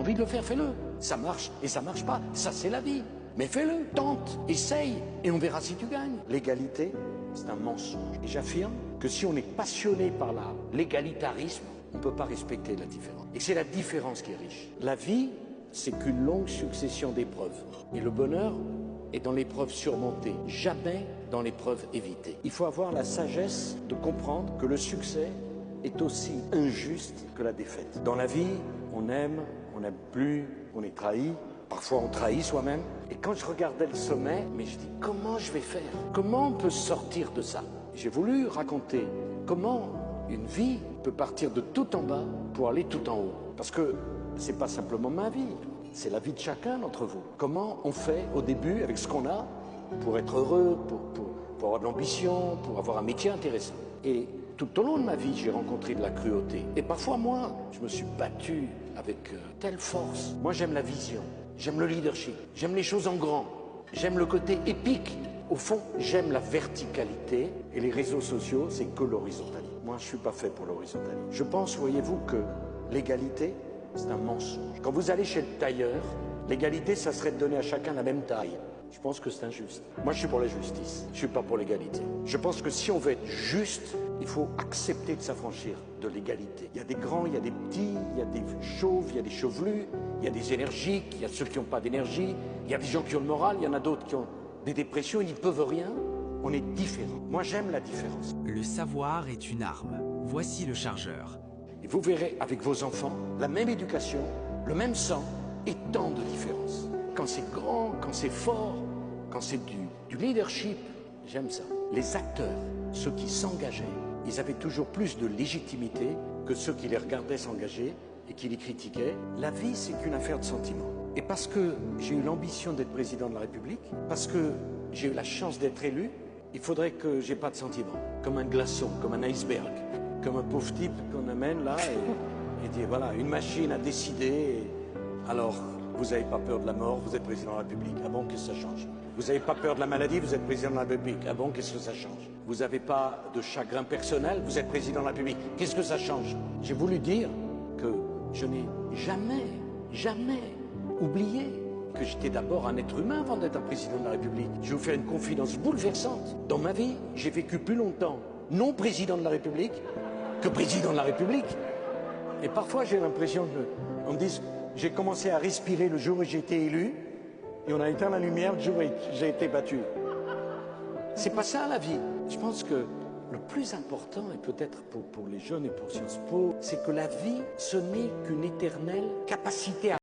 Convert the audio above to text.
envie de le faire, fais-le. Ça marche et ça marche pas, ça c'est la vie. Mais fais-le, tente, essaye, et on verra si tu gagnes. L'égalité, c'est un mensonge. Et j'affirme que si on est passionné par l'égalitarisme, on ne peut pas respecter la différence. Et c'est la différence qui est riche. La vie, c'est qu'une longue succession d'épreuves. Et le bonheur est dans l'épreuve surmontée, jamais dans l'épreuve évitée. Il faut avoir la sagesse de comprendre que le succès est aussi injuste que la défaite. Dans la vie, on n'aime plus, on est trahi. Parfois, on trahit soi-même. Et quand je regardais le sommet, mais je dis, comment je vais faire? Comment on peut sortir de ça? J'ai voulu raconter comment une vie peut partir de tout en bas pour aller tout en haut. Parce que c'est pas simplement ma vie, c'est la vie de chacun d'entre vous. Comment on fait au début avec ce qu'on a pour être heureux, pour avoir de l'ambition, pour avoir un métier intéressant. Et tout au long de ma vie, j'ai rencontré de la cruauté. Et parfois, moi, je me suis battu avec telle force. Moi, j'aime la vision, j'aime le leadership, j'aime les choses en grand, j'aime le côté épique. Au fond, j'aime la verticalité et les réseaux sociaux, c'est que l'horizontalité. Moi, je ne suis pas fait pour l'horizontalité. Je pense, voyez-vous, que l'égalité, c'est un mensonge. Quand vous allez chez le tailleur, l'égalité, ça serait de donner à chacun la même taille. Je pense que c'est injuste. Moi, je suis pour la justice. Je ne suis pas pour l'égalité. Je pense que si on veut être juste, il faut accepter de s'affranchir de l'égalité. Il y a des grands, il y a des petits, il y a des chauves, il y a des chevelus, il y a des énergiques, il y a ceux qui n'ont pas d'énergie, il y a des gens qui ont le moral, il y en a d'autres qui ont des dépressions, ils n'y peuvent rien. On est différents. Moi, j'aime la différence. Le savoir est une arme. Voici le chargeur. Et vous verrez avec vos enfants la même éducation, le même sang et tant de différences. Quand c'est grand, quand c'est fort, quand c'est du leadership, j'aime ça. Les acteurs, ceux qui s'engageaient, ils avaient toujours plus de légitimité que ceux qui les regardaient s'engager et qui les critiquaient. La vie, c'est qu'une affaire de sentiments. Et parce que j'ai eu l'ambition d'être président de la République, parce que j'ai eu la chance d'être élu, il faudrait que j'ai pas de sentiments. Comme un glaçon, comme un iceberg, comme un pauvre type qu'on amène là et dit voilà, une machine a décidé. Alors, vous n'avez pas peur de la mort, vous êtes président de la République. Ah bon, qu'est-ce que ça change? Vous n'avez pas peur de la maladie, vous êtes président de la République. Ah bon, qu'est-ce que ça change? Vous n'avez pas de chagrin personnel, vous êtes président de la République. Qu'est-ce que ça change? J'ai voulu dire que je n'ai jamais oublié que j'étais d'abord un être humain avant d'être un président de la République. Je vais vous faire une confidence bouleversante. Dans ma vie, j'ai vécu plus longtemps non président de la République que président de la République. Et parfois, j'ai l'impression qu'on me dise, j'ai commencé à respirer le jour où j'ai été élu, et on a éteint la lumière le jour où j'ai été battu. C'est pas ça la vie. Je pense que le plus important, et peut-être pour les jeunes et pour Sciences Po, c'est que la vie, ce n'est qu'une éternelle capacité à